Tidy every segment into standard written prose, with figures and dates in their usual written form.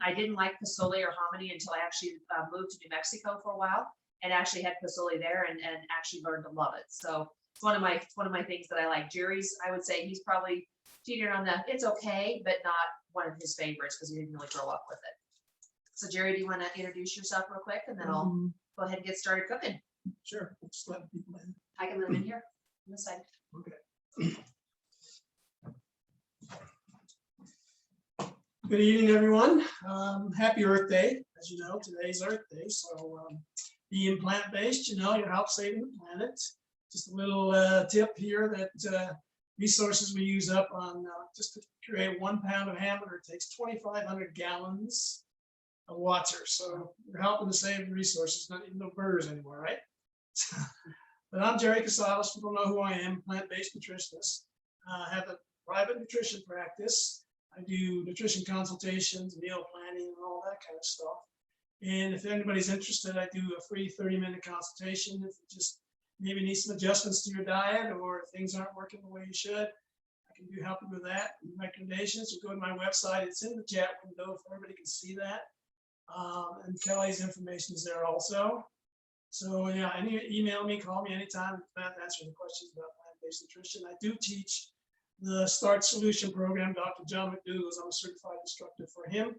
I didn't like Posole or hominy until I actually moved to New Mexico for a while and actually had Posole there and actually learned to love it. So it's one of my things that I like. Jerry's, I would say he's probably teetered on the it's okay, but not one of his favorites because he didn't really grow up with it. So Jerry, do you want to introduce yourself real quick and then I'll go ahead and get started cooking? Sure. Just let people in. I can let him in here on this side. Okay. Good evening, everyone. Happy Earth Day. As you know, today's Earth Day. So being plant-based, you know, you help saving the planet. Just a little tip here that resources we use up on just to create 1 pound of hamburger takes 2,500 gallons of water. So you're helping to save the resources, not even no burgers anymore, right? But I'm Jerry Casados. People know who I am, plant-based nutritionist. I have a private nutrition practice. I do nutrition consultations, meal planning, and all that kind of stuff. And if anybody's interested, I do a free 30-minute consultation. If you just maybe need some adjustments to your diet or if things aren't working the way you should, I can help you with that. Recommendations, you go to my website. It's in the chat window if everybody can see that. And Kelley's information is there also. So yeah, email me, call me anytime. I'm answering questions about plant-based nutrition. I do teach the Start Solution program. Dr. John McDougall, I'm a certified instructor for him.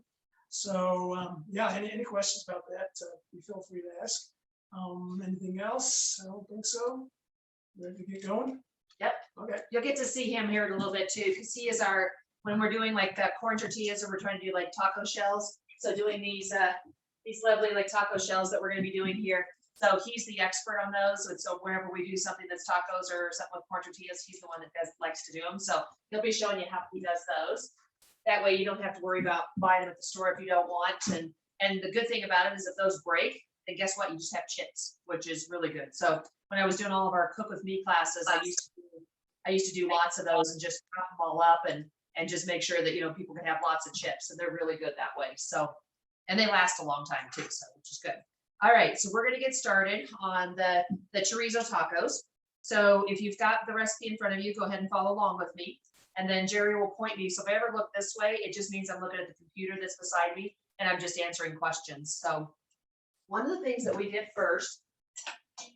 So yeah, any questions about that, you feel free to ask. Anything else? I don't think so. Ready to get going? Yep. Okay. You'll get to see him here in a little bit too, because he is our, when we're doing like corn tortillas or we're trying to do like taco shells. So doing these lovely like taco shells that we're going to be doing here. So he's the expert on those. And so whenever we do something that's tacos or something with corn tortillas, he's the one that likes to do them. So he'll be showing you how he does those. That way you don't have to worry about buying them at the store if you don't want. And the good thing about it is if those break, then guess what? You just have chips, which is really good. So when I was doing all of our cook with me classes, I used to do lots of those and just chop them all up and just make sure that, you know, people can have lots of chips, and they're really good that way. So, and they last a long time too, so which is good. All right, so we're going to get started on the chorizo tacos. So if you've got the recipe in front of you, go ahead and follow along with me. And then Jerry will point me. So if I ever look this way, it just means I'm looking at the computer that's beside me and I'm just answering questions. So one of the things that we did first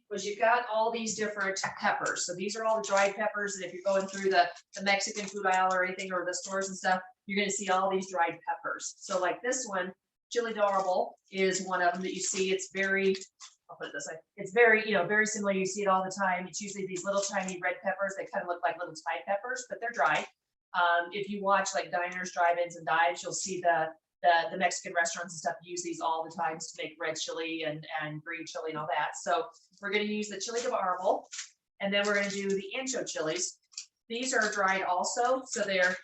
was you've got all these different peppers. So these are all the dried peppers. And if you're going through the Mexican food aisle or anything, or the stores and stuff, you're going to see all these dried peppers. So like this one, chili de árbol is one of them that you see. It's very, I'll put it this way. It's very, you know, very similar. You see it all the time. It's usually these little tiny red peppers. They kind of look like little Thai peppers, but they're dried. If you watch like diners, drive-ins, and dives, you'll see the Mexican restaurants and stuff use these all the time to make red chili and green chili and all that. So we're going to use the chili de árbol, and then we're going to do the ancho chilies. These are dried also, so they're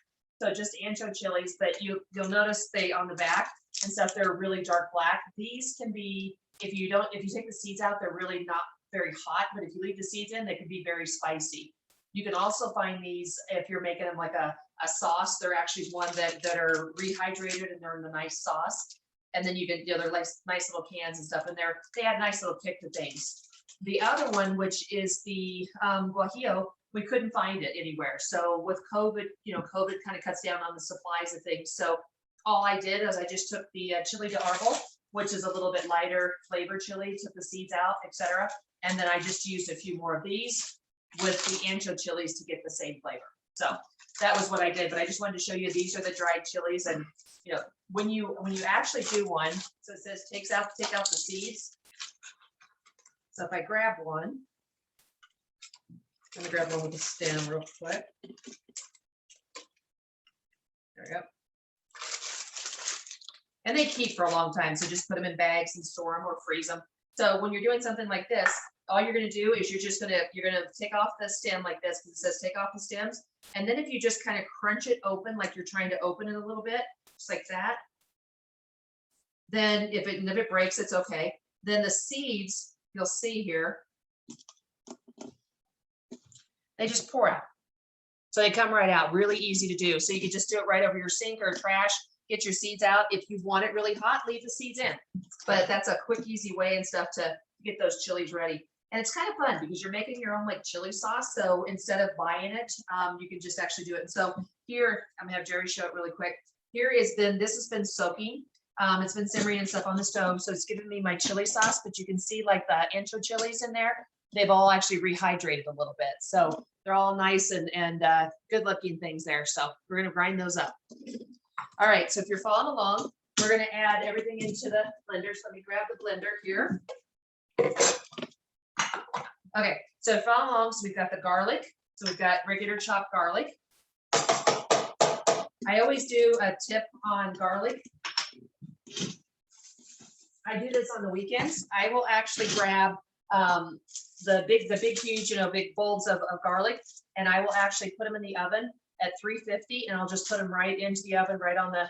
just ancho chilies, but you'll notice they on the back and stuff, they're really dark black. These can be, if you take the seeds out, they're really not very hot, but if you leave the seeds in, they can be very spicy. You can also find these if you're making them like a sauce. They're actually one that are rehydrated and they're in the nice sauce. And then you can, you know, they're nice little cans and stuff, and they add nice little kick to things. The other one, which is the guajillo, we couldn't find it anywhere. So with COVID, you know, COVID kind of cuts down on the supplies of things. So all I did is I just took the chili de árbol, which is a little bit lighter flavor chili, took the seeds out, etc. And then I just used a few more of these with the ancho chilies to get the same flavor. So that was what I did, but I just wanted to show you these are the dried chilies. And you know, when you actually do one, so it says take out the seeds. So if I grab one, I'm gonna grab one with the stem real quick. There we go. And they keep for a long time, so just put them in bags and store them or freeze them. So when you're doing something like this, all you're going to do is you're going to take off the stem like this, because it says take off the stems. And then if you just kind of crunch it open, like you're trying to open it a little bit, just like that, then if it breaks, it's okay. Then the seeds, you'll see here, they just pour out. So they come right out, really easy to do. So you can just do it right over your sink or trash, get your seeds out. If you want it really hot, leave the seeds in. But that's a quick, easy way and stuff to get those chilies ready. And it's kind of fun because you're making your own like chili sauce. So instead of buying it, you can just actually do it. And so here, I'm gonna have Jerry show it really quick. Here is then, this has been soaking It's been simmering and stuff on the stove, so it's giving me my chili sauce, but you can see like the ancho chilies in there. They've all actually rehydrated a little bit. So they're all nice and good looking things there. So we're gonna grind those up. All right, so if you're following along, we're gonna add everything into the blender. So let me grab the blender here. Okay, so follow along. So we've got the garlic. So we've got regular chopped garlic. I always do a tip on garlic. I do this on the weekends. I will actually grab the big, huge, big bulbs of garlic, and I will actually put them in the oven at 350, and I'll just put them right into the oven, right on the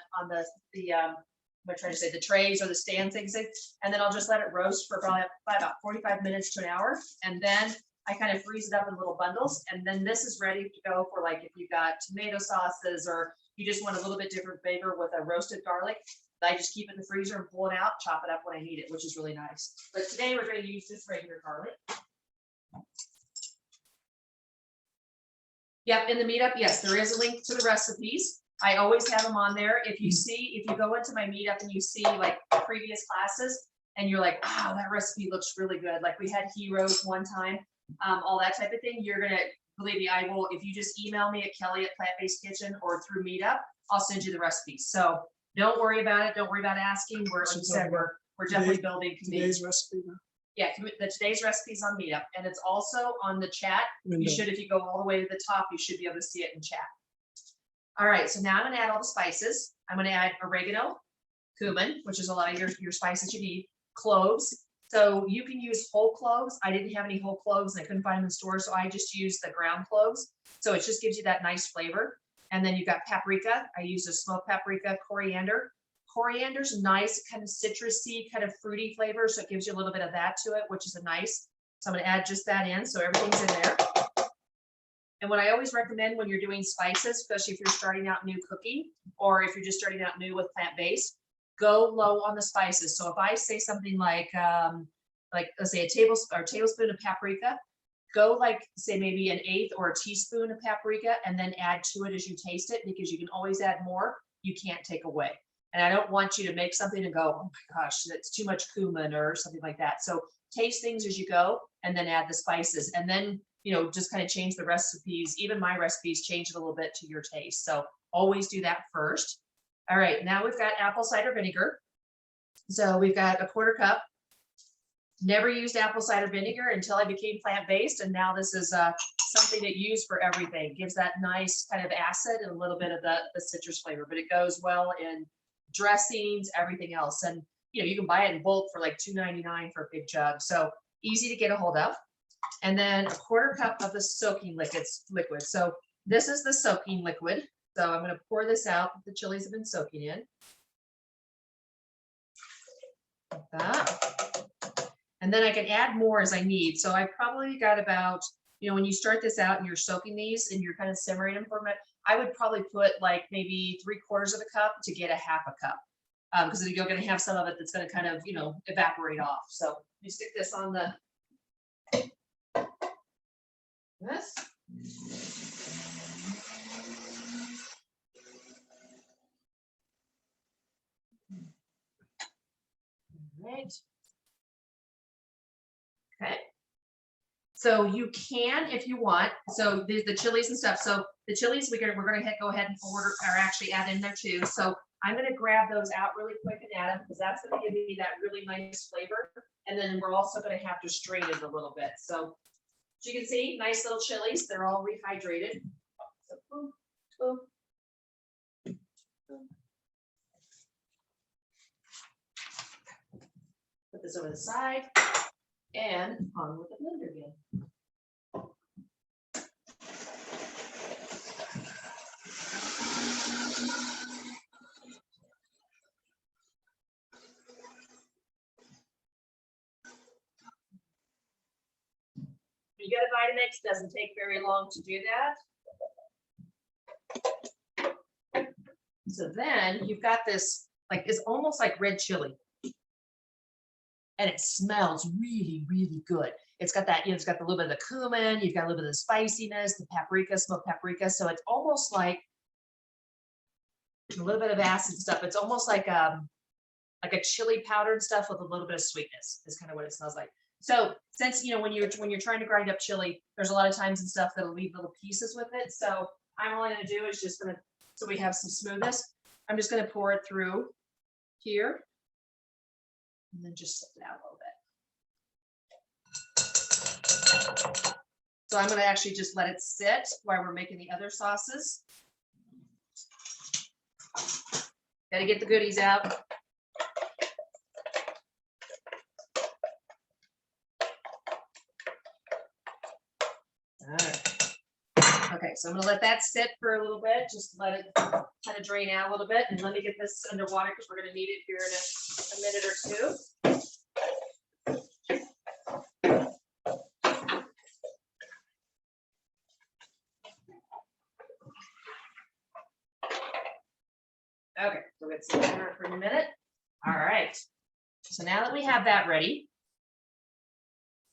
I'm trying to say the trays or the stand things, and then I'll just let it roast for probably about 45 minutes to an hour, and then I kind of freeze it up in little bundles, and then this is ready to go for like if you got tomato sauces or you just want a little bit different flavor with a roasted garlic. I just keep it in the freezer and pull it out, chop it up when I need it, which is really nice. But today we're going to use this regular garlic. Yep, in the meetup, yes, there is a link to the recipes. I always have them on there. If you go into my meetup and you see like previous classes and you're like, wow, that recipe looks really good. Like we had heroes one time, all that type of thing. You're going to, believe me, I will, if you just email me at Kelley at Plant Based Kitchen or through Meetup, I'll send you the recipes. So don't worry about it. Don't worry about asking. We're, like you said, we're definitely building today's recipe. Yeah, today's recipe is on Meetup, and it's also on the chat. You should, if you go all the way to the top, you should be able to see it in chat. All right, so now I'm going to add all the spices. I'm going to add oregano, cumin, which is a lot of your spices you need, cloves. So you can use whole cloves. I didn't have any whole cloves, and I couldn't find them in the store, so I just used the ground cloves. So it just gives you that nice flavor. And then you've got paprika. I used a smoked paprika, coriander. Coriander's nice, kind of citrusy, kind of fruity flavor, so it gives you a little bit of that to it, which is a nice. So I'm going to add just that in, so everything's in there. And what I always recommend when you're doing spices, especially if you're starting out new cooking, or if you're just starting out new with plant-based, go low on the spices. So if I say something like let's say a tablespoon of paprika, go like say maybe an eighth or a teaspoon of paprika, and then add to it as you taste it, because you can always add more. You can't take away. And I don't want you to make something and go, oh my gosh, that's too much cumin or something like that. So taste things as you go and then add the spices. And then, just kind of change the recipes. Even my recipes change it a little bit to your taste. So always do that first. All right, now we've got apple cider vinegar. So we've got a 1/4 cup. Never used apple cider vinegar until I became plant-based. And now this is something that you use for everything. It gives that nice kind of acid and a little bit of the citrus flavor, but it goes well in dressings, everything else. And you can buy it in bulk for like $2.99 for a big jug. So easy to get a hold of. And then a 1/4 cup of the soaking liquid. So this is the soaking liquid. So I'm going to pour this out. The chilies have been soaking in. Like that. And then I can add more as I need. So I probably got about, when you start this out and you're soaking these and you're kind of simmering them for a minute, I would probably put like maybe 3/4 of a cup to get a 1/2 cup. Because you're going to have some of it that's going to kind of, evaporate off. So let me stick this on this. All right. Okay. So you can, if you want, so the chilies and stuff. So the chilies, we're going to go ahead and order, or actually add in there too. So I'm going to grab those out really quick and add them, because that's going to give me that really nice flavor. And then we're also going to have to strain it a little bit. So as you can see, nice little chilies. They're all rehydrated. So, boom, boom, boom. Put this over the side and on with the blender again. You get a Vitamix, doesn't take very long to do that. So then you've got this, like, it's almost like red chili. And it smells really, really good. It's got that, it's got a little bit of the cumin, you've got a little bit of the spiciness, the paprika, smoked paprika. So it's almost like a little bit of acid stuff. It's almost like like a chili powder and stuff with a little bit of sweetness is kind of what it smells like. So since, when you're trying to grind up chili, there's a lot of times and stuff that'll leave little pieces with it. So I'm only going to do is just going to, so we have some smoothness. I'm just going to pour it through here and then just set it out a little bit. So I'm going to actually just let it sit while we're making the other sauces. Got to get the goodies out. All right. Okay, so I'm gonna let that sit for a little bit, just let it kind of drain out a little bit, and let me get this underwater because we're gonna need it here in a minute or two. Okay, so let's sit there for a minute. All right. So now that we have that ready,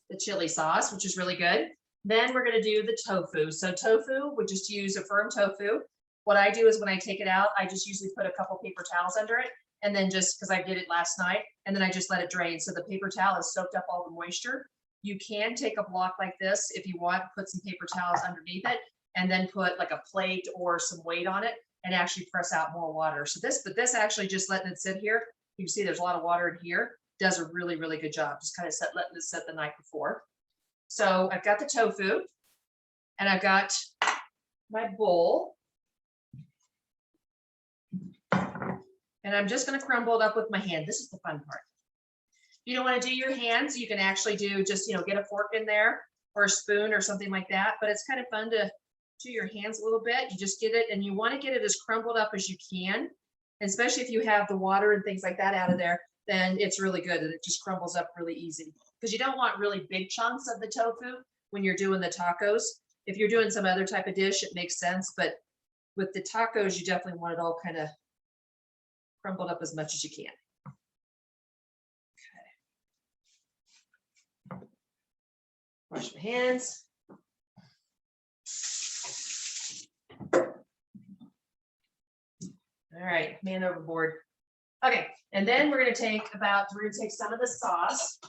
the chili sauce, which is really good, then we're going to do the tofu. So tofu, we just use a firm tofu. What I do is when I take it out, I just usually put a couple paper towels under it, and then just because I did it last night, and then I just let it drain. So the paper towel has soaked up all the moisture. You can take a block like this if you want, put some paper towels underneath it, and then put like a plate or some weight on it and actually press out more water. So this actually just letting it sit here, you can see there's a lot of water in here, does a really, really good job. Just kind of letting it sit the night before. So I've got the tofu and I've got my bowl. And I'm just going to crumble it up with my hand. This is the fun part. If you don't want to do your hands, you can actually do just, get a fork in there or a spoon or something like that. But it's kind of fun to do your hands a little bit. You just get it, and you want to get it as crumbled up as you can. And especially if you have the water and things like that out of there, then it's really good and it just crumbles up really easy. Because you don't want really big chunks of the tofu when you're doing the tacos. If you're doing some other type of dish, it makes sense. But with the tacos, you definitely want it all kind of crumbled up as much as you can. Okay. Wash my hands. All right, man overboard. Okay, and then we're going to take some of the sauce.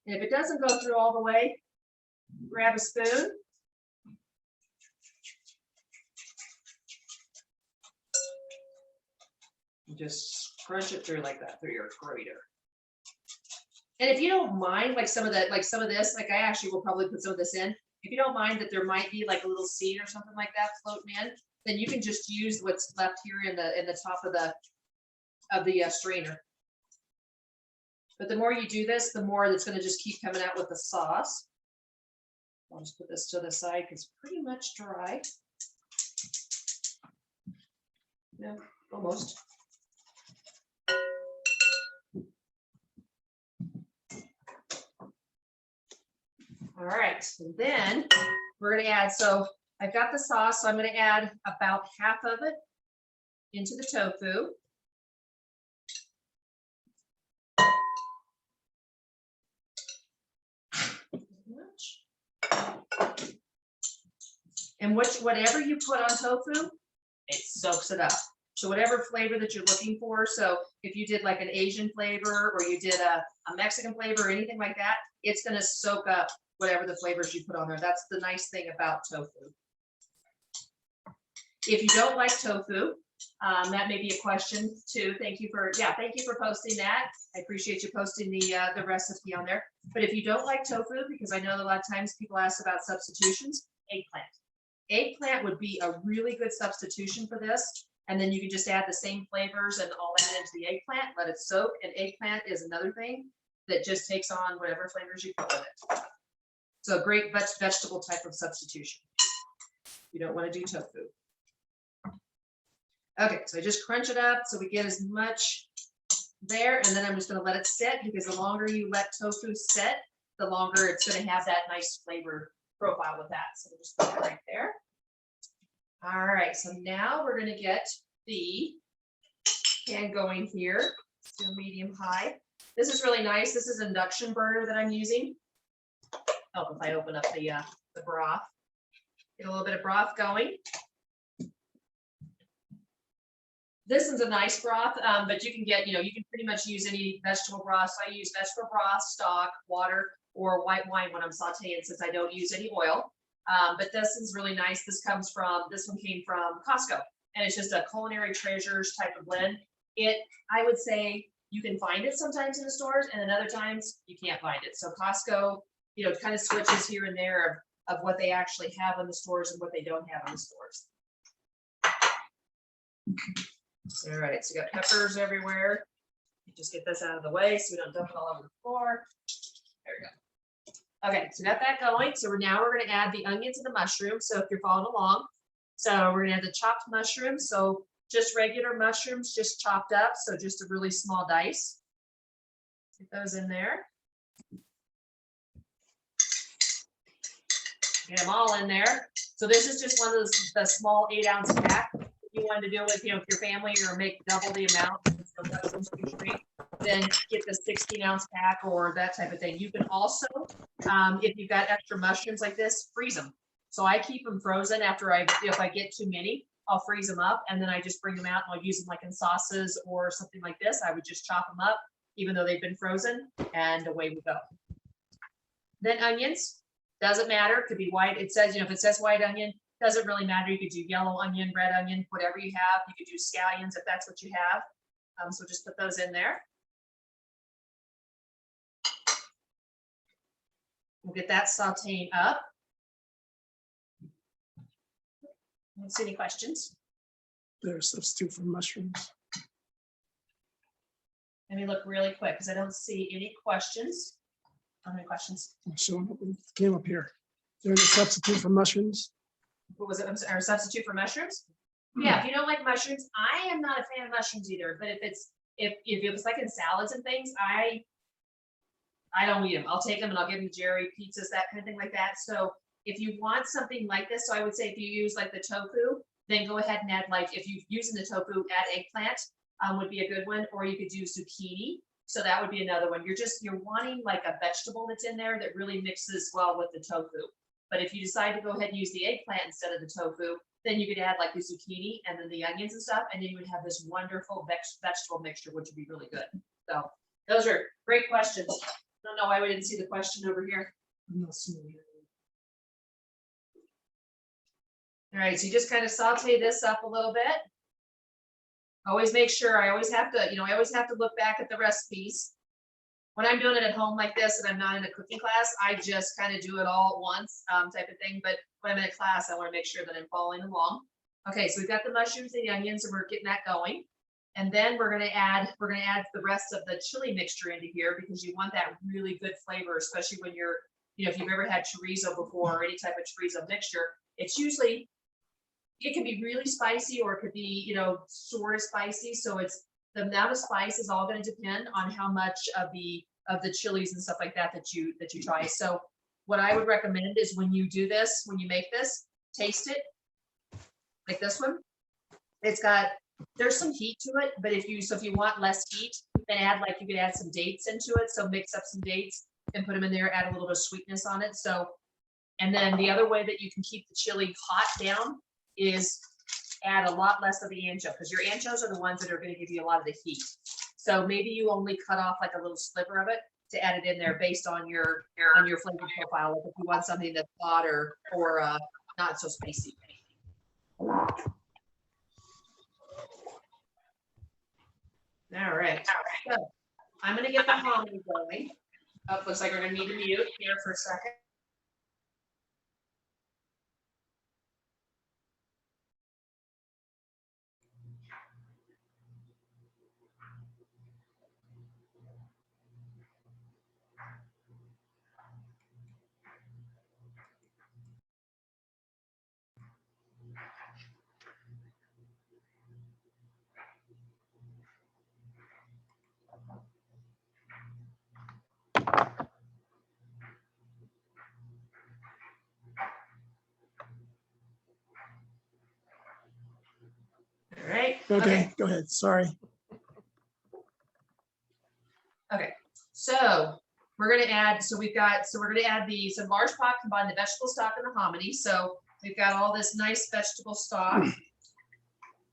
And if it doesn't go through all the way, grab a spoon. And just crunch it through like that through your grater. And if you don't mind, like some of this, like I actually will probably put some of this in. If you don't mind that there might be like a little seed or something like that floating in, then you can just use what's left here in the top of the strainer. But the more you do this, the more that's going to just keep coming out with the sauce. I'll just put this to the side because it's pretty much dry. Yeah, almost. All right, so then we're going to add, so I've got the sauce, so I'm going to add about half of it into the tofu. And whatever you put on tofu, it soaks it up. So whatever flavor that you're looking for. So if you did like an Asian flavor or you did a Mexican flavor or anything like that, it's going to soak up whatever the flavors you put on there. That's the nice thing about tofu. If you don't like tofu, that may be a question too. Thank you for posting that. I appreciate you posting the recipe on there. But if you don't like tofu, because I know a lot of times people ask about substitutions, eggplant. Eggplant would be a really good substitution for this. And then you can just add the same flavors and all that into the eggplant, let it soak. And eggplant is another thing that just takes on whatever flavors you put with it. So a great vegetable type of substitution. You don't want to do tofu. Okay, so I just crunch it up so we get as much there, and then I'm just going to let it sit, because the longer you let tofu sit, the longer it's going to have that nice flavor profile with that. So we'll just put that right there. All right, so now we're going to get the pan going here. Still medium high. This is really nice. This is an induction burner that I'm using. Oh, if I open up the broth, get a little bit of broth going. This one's a nice broth, but you can get, you can pretty much use any vegetable broth. So I use vegetable broth, stock, water, or white wine when I'm sauteing, since I don't use any oil. But this is really nice. This one came from Costco, and it's just a culinary treasures type of blend. I would say you can find it sometimes in the stores, and then other times you can't find it. So Costco, it kind of switches here and there of what they actually have in the stores and what they don't have in the stores. All right, so you got peppers everywhere. Just get this out of the way so we don't dump it all over the floor. There we go. Okay, so got that going. So now we're going to add the onions and the mushrooms. So if you're following along, so we're going to add the chopped mushrooms. So just regular mushrooms, just chopped up. So just a really small dice. Get those in there. Get them all in there. So this is just one of the small 8-ounce pack. If you wanted to do it with, with your family, or make double the amount, then get the 16-ounce pack or that type of thing. You can also, if you've got extra mushrooms like this, freeze them. So I keep them frozen after if I get too many, I'll freeze them up, and then I just bring them out and I'll use them like in sauces or something like this. I would just chop them up, even though they've been frozen, and away we go. Then onions, doesn't matter, could be white. It says, if it says white onion, doesn't really matter. You could do yellow onion, red onion, whatever you have. You could do scallions if that's what you have. So just put those in there. We'll get that sauteing up. Don't see any questions. There's a substitute for mushrooms. Let me look really quick because I don't see any questions. How many questions? I'm showing up, it came up here. There's a substitute for mushrooms. What was it? Or substitute for mushrooms? Yeah, if you don't like mushrooms, I am not a fan of mushrooms either. But if it's like in salads and things, I don't eat them. I'll take them and I'll give them to Jerry, pizzas, that kind of thing like that. So if you want something like this, so I would say if you use like the tofu, then go ahead and add, like if you're using the tofu, add eggplant would be a good one, or you could do zucchini. So that would be another one. You're wanting like a vegetable that's in there that really mixes well with the tofu. But if you decide to go ahead and use the eggplant instead of the tofu, then you could add like the zucchini and then the onions and stuff, and then you would have this wonderful vegetable mixture, which would be really good. So those are great questions. I don't know why we didn't see the question over here. I'm not seeing it. All right, so you just kind of saute this up a little bit. Always make sure, I always have to look back at the recipes. When I'm doing it at home like this and I'm not in a cooking class, I just kind of do it all at once type of thing. But when I'm in a class, I want to make sure that I'm following along. Okay, so we've got the mushrooms and the onions, and we're getting that going. And then we're gonna add the rest of the chili mixture into here, because you want that really good flavor, especially when you're, if you've ever had chorizo before or any type of chorizo mixture. It can be really spicy, or it could be, sort of spicy. So the amount of spice is all going to depend on how much of the chilies and stuff like that you try. So what I would recommend is when you do this, when you make this, taste it like this one. There's some heat to it, but if you want less heat, then you could add some dates into it. So mix up some dates and put them in there, add a little bit of sweetness on it. So, and then the other way that you can keep the chili hot down is add a lot less of the ancho, because your anchos are the ones that are going to give you a lot of the heat. So maybe you only cut off like a little sliver of it to add it in there based on your flavor profile. Like if you want something that's hot or not so spicy. All right. So I'm going to get the hominy going. Oh, looks like we're going to need to mute here for a second. All right. Okay, go ahead. Sorry. Okay. So we're going to add, we're going to add some large pot, combine the vegetable stock and the hominy. So we've got all this nice vegetable stock. If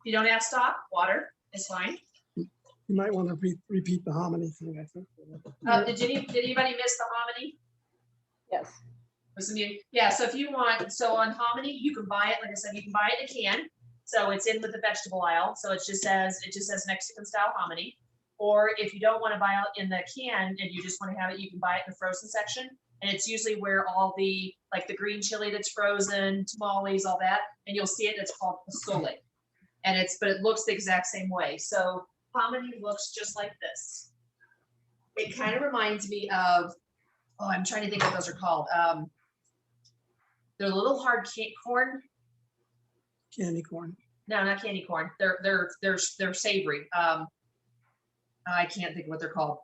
you don't have stock, water. is fine. You might want to repeat the hominy thing, I think. Did anybody miss the hominy? Yes. Yeah, so if you want, so on hominy, you can buy it, like I said, you can buy it in a can. So it's in with the vegetable aisle. So it just says Mexican style hominy. Or if you don't want to buy it in the can and you just want to have it, you can buy it in the frozen section. And it's usually where all the, like the green chili that's frozen, tamales, all that, and you'll see it, it's called Posole. And but it looks the exact same way. So hominy looks just like this. It kind of reminds me of, oh, I'm trying to think what those are called. They're little hard corn. Candy corn. No, not candy corn. They're savory. I can't think of what they're called.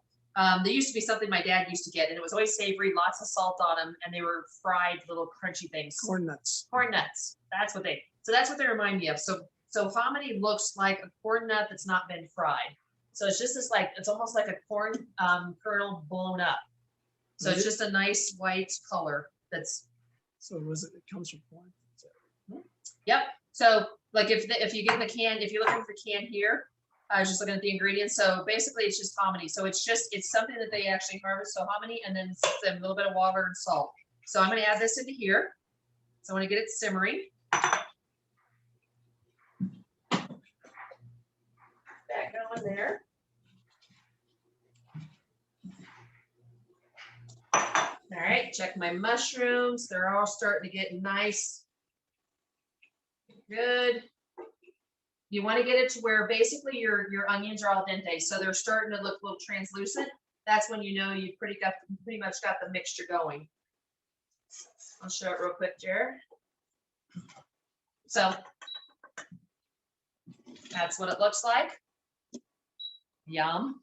They used to be something my dad used to get, and it was always savory, lots of salt on them, and they were fried little crunchy things. Corn nuts. Corn nuts. That's what they remind me of. So hominy looks like a corn nut that's not been fried. So it's just this it's almost like a corn kernel blown up. So it's just a nice white color that's. So it comes from corn. Yep. So like if you get the can, if you're looking for the can here, I was just looking at the ingredients. So basically it's just hominy. So it's something that they actually harvest. So hominy and then a little bit of water and salt. So I'm going to add this into here. So I want to get it simmering. That going there. All right, check my mushrooms. They're all starting to get nice. Good. You want to get it to where basically your onions are al dente. So they're starting to look a little translucent. That's when you know you've pretty much got the mixture going. I'll show it real quick, Jared. So that's what it looks like. Yum.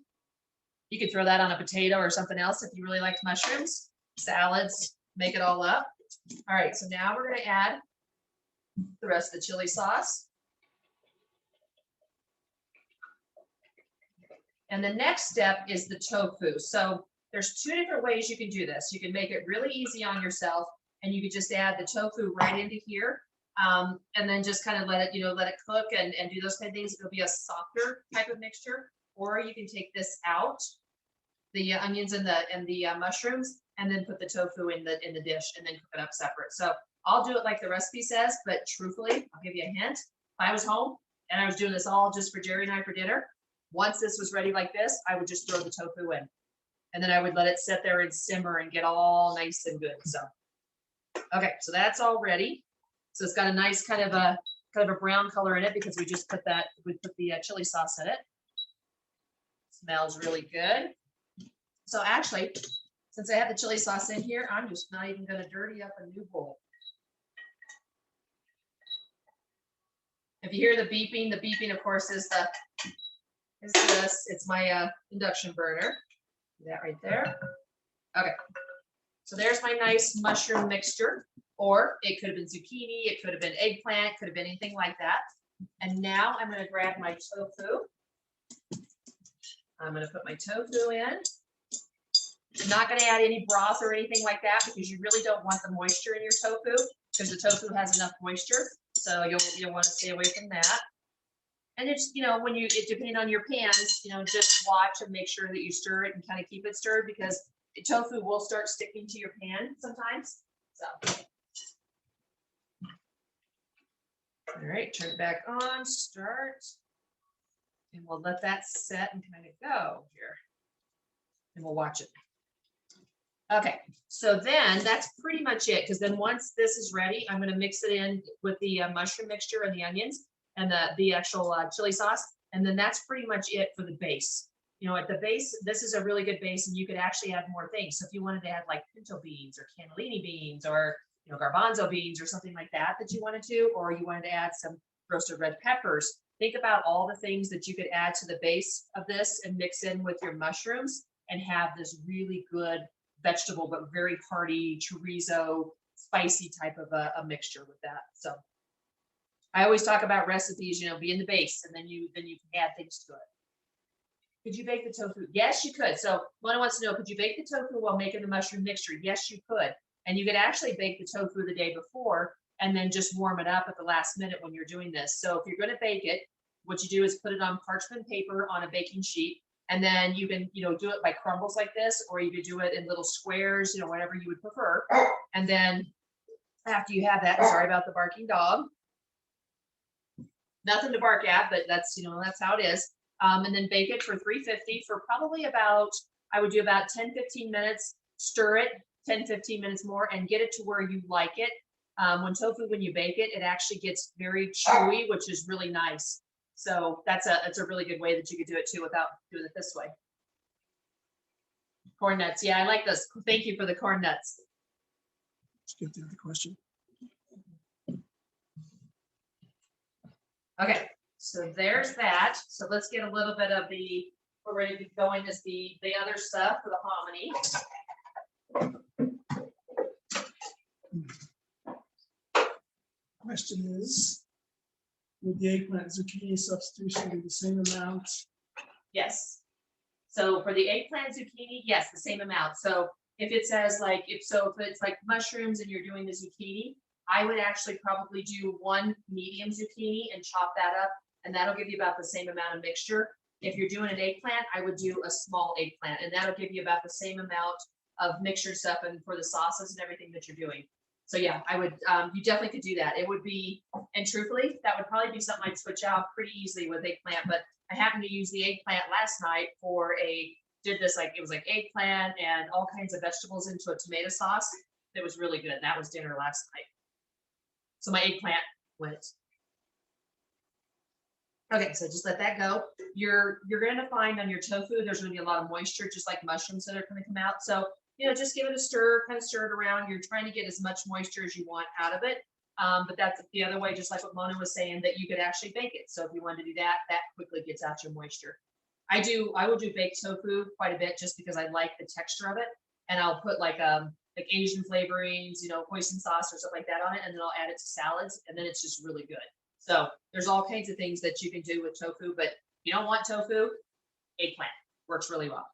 You could throw that on a potato or something else if you really liked mushrooms. Salads, make it all up. All right, so now we're going to add the rest of the chili sauce. And the next step is the tofu. So there's two different ways you can do this. You can make it really easy on yourself, and you could just add the tofu right into here, and then just kind of let it cook and do those kind of things. It'll be a softer type of mixture. Or you can take this out, the onions and the mushrooms, and then put the tofu in the dish and then cook it up separate. So I'll do it like the recipe says, but truthfully, I'll give you a hint. If I was home and I was doing this all just for Jerry and I for dinner, once this was ready like this, I would just throw the tofu in, and then I would let it sit there and simmer and get all nice and good. So, okay, so that's all ready. So it's got a nice kind of a brown color in it because we just put the chili sauce in it. Smells really good. So actually, since I have the chili sauce in here, I'm just not even going to dirty up a new bowl. If you hear the beeping, of course, is this. It's my induction burner. That right there. Okay. So there's my nice mushroom mixture, or it could have been zucchini, it could have been eggplant, could have been anything like that. And now I'm going to grab my tofu. I'm going to put my tofu in. I'm not going to add any broth or anything like that because you really don't want the moisture in your tofu because the tofu has enough moisture. So you'll want to stay away from that. And it's, depending on your pans, just watch and make sure that you stir it and kind of keep it stirred because the tofu will start sticking to your pan sometimes. So, all right, turn it back on, start. And we'll let that set and kind of go here. And we'll watch it. Okay, so then that's pretty much it. Because then once this is ready, I'm going to mix it in with the mushroom mixture and the onions and the actual chili sauce. And then that's pretty much it for the base. At the base, this is a really good base, and you could actually add more things. So if you wanted to add like pinto beans or cannellini beans or garbanzo beans or something like that you wanted to, or you wanted to add some roasted red peppers, think about all the things that you could add to the base of this and mix in with your mushrooms and have this really good vegetable, but very hearty chorizo, spicy type of a mixture with that. So I always talk about recipes, be in the base, and then you can add things to it. Could you bake the tofu? Yes, you could. So Mona wants to know, could you bake the tofu while making the mushroom mixture? Yes, you could. And you could actually bake the tofu the day before and then just warm it up at the last minute when you're doing this. So if you're going to bake it, what you do is put it on parchment paper on a baking sheet. And then you can, do it by crumbles like this, or you could do it in little squares, whatever you would prefer. And then after you have that, sorry about the barking dog. Nothing to bark at, but that's, that's how it is. And then bake it for 350 for probably about, I would do about 10, 15 minutes, stir it 10, 15 minutes more and get it to where you like it. When you bake it, it actually gets very chewy, which is really nice. So that's a really good way that you could do it too without doing it this way. Corn nuts. Yeah, I like this. Thank you for the corn nuts. Let's get to the question. Okay, so there's that. So let's get a little bit of we're ready to go in as the other stuff for the hominy. Question is, would the eggplant zucchini substitution be the same amount? Yes. So for the eggplant zucchini, yes, the same amount. So if it says if it's like mushrooms and you're doing the zucchini, I would actually probably do one medium zucchini and chop that up, and that'll give you about the same amount of mixture. If you're doing an eggplant, I would do a small eggplant, and that'll give you about the same amount of mixture stuff and for the sauces and everything that you're doing. So yeah, I would, you definitely could do that. It would be, and truthfully, that would probably be something I'd switch out pretty easily with eggplant, but I happened to use the eggplant last night it was like eggplant and all kinds of vegetables into a tomato sauce. It was really good. That was dinner last night. So my eggplant went. Okay, so just let that go. You're going to find on your tofu, there's going to be a lot of moisture, just like mushrooms that are going to come out. So, just give it a stir, kind of stir it around. You're trying to get as much moisture as you want out of it. But that's the other way, just like what Mona was saying, that you could actually bake it. So if you wanted to do that, that quickly gets out your moisture. I will do baked tofu quite a bit just because I like the texture of it. And I'll put like Asian flavorings, hoisin sauce or stuff like that on it. And then I'll add it to salads, and then it's just really good. So there's all kinds of things that you can do with tofu, but if you don't want tofu, eggplant works really well.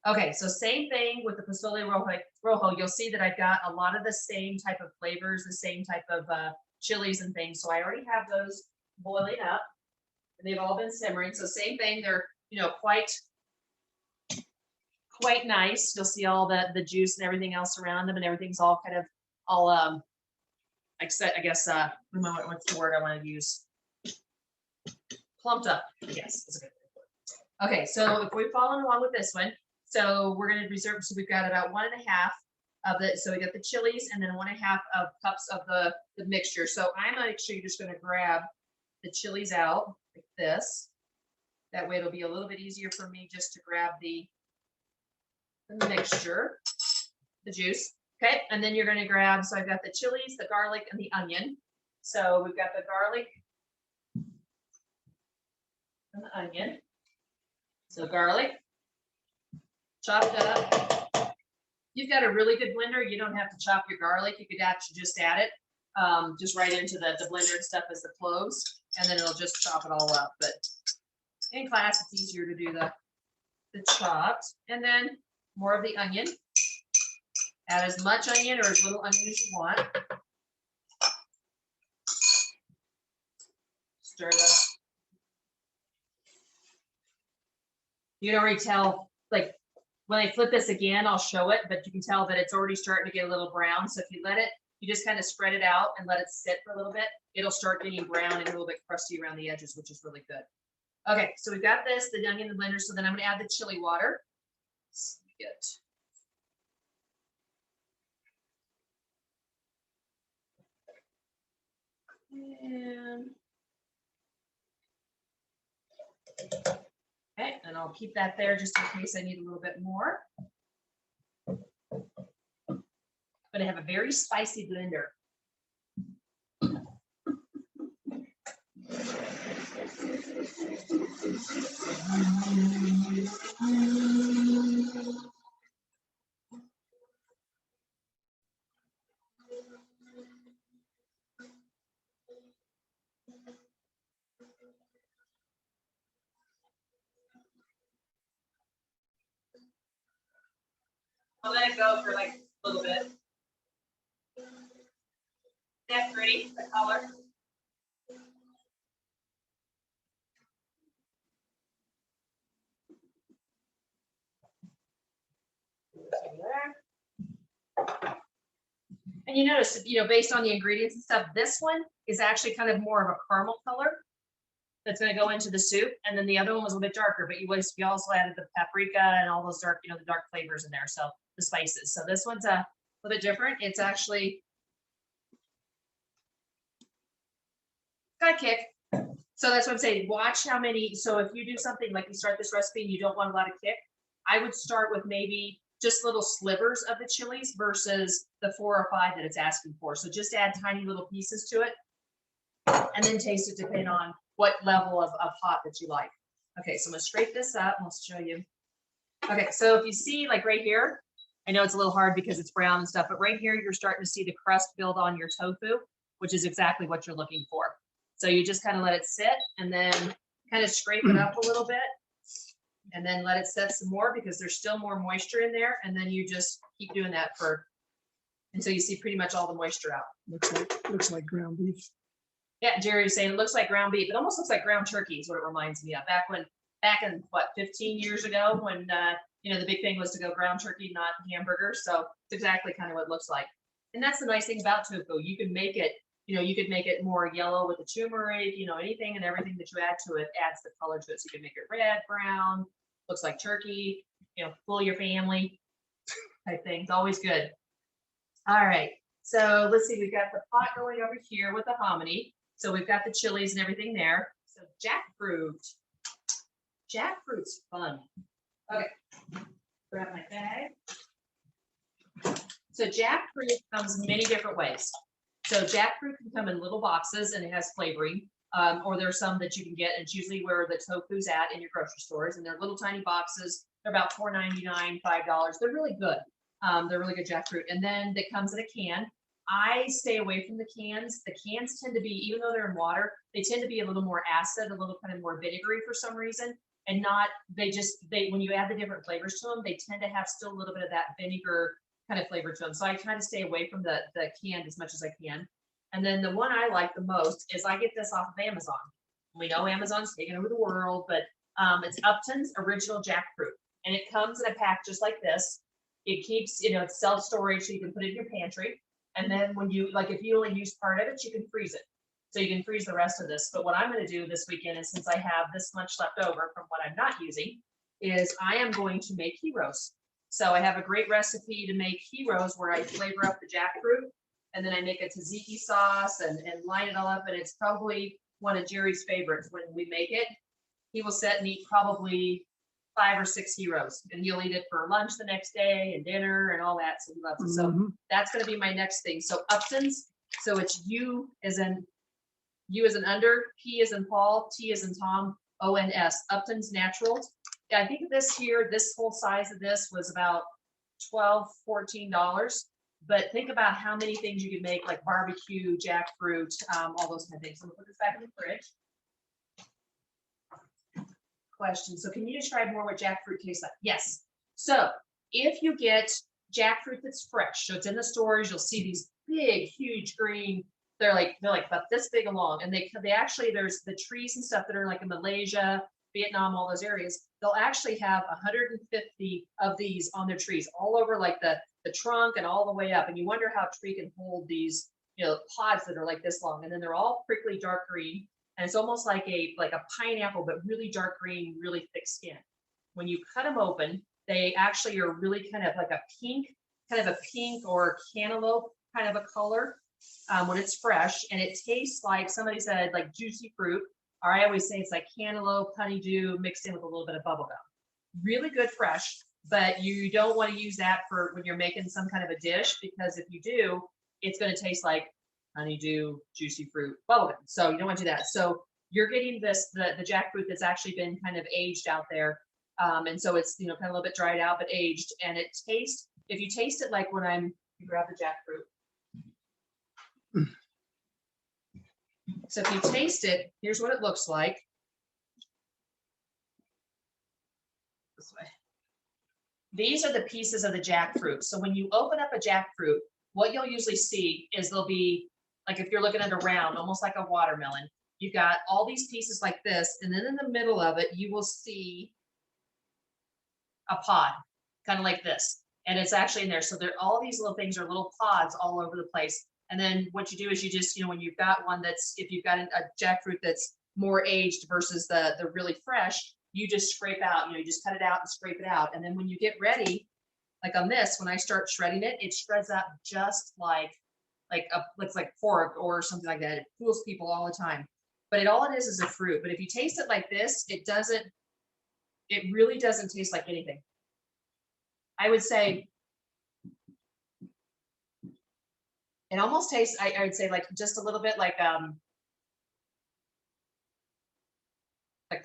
Okay, so same thing with the Posole Rojo. You'll see that I've got a lot of the same type of flavors, the same type of chilies and things. So I already have those boiling up, and they've all been simmering. So same thing, they're quite nice. You'll see all the juice and everything else around them, and everything's all kind of what's the word I want to use? Plumped up. Yes, that's a good word. Okay, so if we're following along with this one, so we're going to reserve. So we've got about 1.5 of it. So we got the chilies and then 1.5 of cups of the mixture. So I'm actually just going to grab the chilies out like this. That way it'll be a little bit easier for me just to grab the mixture, the juice. Okay, and then you're going to grab, so I've got the chilies, the garlic, and the onion. So we've got the garlic and the onion. So garlic, chopped up. You've got a really good blender. You don't have to chop your garlic. You could actually just add it just right into the blender and stuff as the cloves, and then it'll just chop it all up. But in class, it's easier to do the chopped, and then more of the onion. Add as much onion or as little onion as you want. Stir it up. You can already tell, like when I flip this again, I'll show it, but you can tell that it's already starting to get a little brown. So if you let it, you just kind of spread it out and let it sit for a little bit, it'll start getting brown and a little bit crusty around the edges, which is really good. Okay, so we've got this, the onion in the blender. So then I'm going to add the chili water. Let's get and okay, and I'll keep that there just in case I need a little bit more. But I have a very spicy blender. I'll let it go for like a little bit. That's pretty, the color. you notice, based on the ingredients and stuff, this one is actually kind of more of a caramel color that's going to go into the soup. And then the other one was a little bit darker, but we also added the paprika and all those dark, the dark flavors in there. So the spices. So this one's a little bit different. It's actually got a kick. So that's what I'm saying. Watch how many. So if you do something like you start this recipe and you don't want a lot of kick, I would start with maybe just little slivers of the chilies versus the 4 or 5 that it's asking for. So just add tiny little pieces to it and then taste it depending on what level of hot that you like. Okay, so I'm gonna scrape this up and I'll show you. Okay, so if you see like right here, I know it's a little hard because it's brown and stuff, but right here, you're starting to see the crust build on your tofu, which is exactly what you're looking for. So you just kind of let it sit and then kind of scrape it up a little bit and then let it set some more because there's still more moisture in there. And then you just keep doing that until you see pretty much all the moisture out. Looks like ground beef. Yeah, Jerry was saying it looks like ground beef. It almost looks like ground turkey is what it reminds me of. Back in what, 15 years ago when the big thing was to go ground turkey, not hamburger. So it's exactly kind of what it looks like. And that's the nice thing about tofu. You can make it, you could make it more yellow with the turmeric, anything and everything that you add to it adds the color to it. So you can make it red, brown, looks like turkey, fool your family type thing. It's always good. All right. So let's see, we've got the pot going over here with the hominy. So we've got the chilies and everything there. So jackfruit. Jackfruit's fun. Okay. Grab my bag. So jackfruit comes many different ways. So jackfruit can come in little boxes and it has flavoring. Or there's some that you can get, and it's usually where the tofu's at in your grocery stores. And they're little tiny boxes. They're about $4.99, $5. They're really good. They're really good jackfruit. And then that comes in a can. I stay away from the cans. The cans tend to be, even though they're in water, they tend to be a little more acid, a little kind of more vinegary for some reason. And when you add the different flavors to them, they tend to have still a little bit of that vinegar kind of flavor to them. So I kind of stay away from the can as much as I can. And then the one I like the most is I get this off of Amazon. We know Amazon's taking over the world, but it's Upton's Original Jackfruit. And it comes in a pack just like this. It keeps, it's self-storage, so you can put it in your pantry. And then when if you only use part of it, you can freeze it. So you can freeze the rest of this. But what I'm going to do this weekend is, since I have this much left over from what I'm not using, is I am going to make heroes. So I have a great recipe to make heroes where I flavor up the jackfruit and then I make a tzatziki sauce and line it all up. And it's probably one of Jerry's favorites when we make it. He will sit and eat probably 5 or 6 heroes, and he'll eat it for lunch the next day and dinner and all that. So he loves it. So that's going to be my next thing. So Upton's. So it's U as in under, P as in Paul, T as in Tom, O-N-S. Upton's Naturals. I think this whole size of this was about $12, $14. But think about how many things you could make, like barbecue, jackfruit, all those kind of things. So we'll put this back in the fridge. Question. So can you describe more what jackfruit tastes like? Yes. So if you get jackfruit that's fresh, so it's in the stores, you'll see these big, huge green. They're like about this big along, and they actually, there's the trees and stuff that are like in Malaysia, Vietnam, all those areas. They'll actually have 150 of these on their trees, all over like the trunk and all the way up. And you wonder how a tree can hold these, pods that are like this long, and then they're all prickly dark green. And it's almost like a pineapple, but really dark green, really thick skin. When you cut them open, they actually are really kind of like a pink or cantaloupe kind of a color when it's fresh. And it tastes like, somebody said, like juicy fruit. Or I always say it's like cantaloupe, honeydew mixed in with a little bit of bubble gum. Really good fresh, but you don't want to use that for when you're making some kind of a dish, because if you do, it's going to taste like honeydew, juicy fruit, bubblegum. So you don't want to do that. So you're getting the jackfruit that's actually been kind of aged out there. And so it's, kind of a little bit dried out, but aged. And it tastes, if you taste it like when you grab the jackfruit. So if you taste it, here's what it looks like. This way. These are the pieces of the jackfruit. So when you open up a jackfruit, what you'll usually see is there'll be, like if you're looking at a round, almost like a watermelon, you've got all these pieces like this, and then in the middle of it, you will see a pod, kind of like this. and it's actually in there. So there, all these little things are little pods all over the place. And then what you do is you just, you know, when you've got one that's, if you've got a jackfruit that's more aged versus the really fresh, you just scrape out, you know, you just cut it out and scrape it out. And then when you get ready, like on this, when I start shredding it, it shreds out just like looks like pork or something like that. It fools people all the time. But all it is a fruit. But if you taste it like this, it really doesn't taste like anything. I would say it almost tastes, I would say like just a little bit like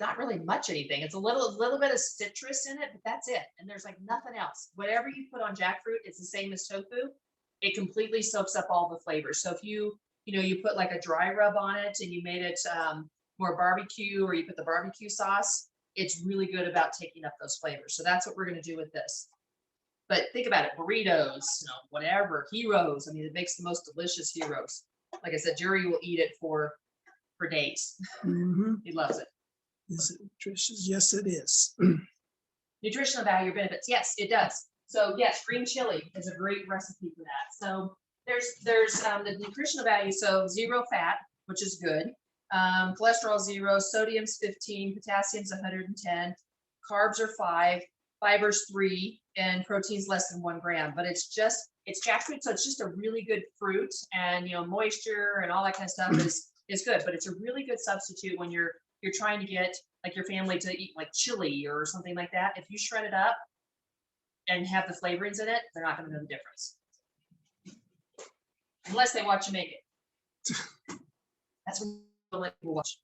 not really much anything. It's a little bit of citrus in it, but that's it. And there's like nothing else. Whatever you put on jackfruit, it's the same as tofu. It completely soaks up all the flavors. So if you put like a dry rub on it and you made it more barbecue, or you put the barbecue sauce, it's really good about taking up those flavors. So that's what we're going to do with this. But think about it, burritos, you know, whatever, heroes. I mean, it makes the most delicious heroes. Like I said, Jerry will eat it for days. Mhm. He loves it. Is it nutritious? Yes, it is. Nutritional value, benefits. Yes, it does. So yes, green chili is a great recipe for that. So there's the nutritional value. So 0 fat, which is good. Cholesterol 0, sodium's 15, potassium's 110, carbs are 5, fibers 3, and protein's less than 1 gram. But it's jackfruit, so it's just a really good fruit, and you know, moisture and all that kind of stuff is good. But it's a really good substitute when you're trying to get like your family to eat like chili or something like that. If you shred it up and have the flavorings in it, they're not going to know the difference unless they watch you make it. That's when you'll let people watch.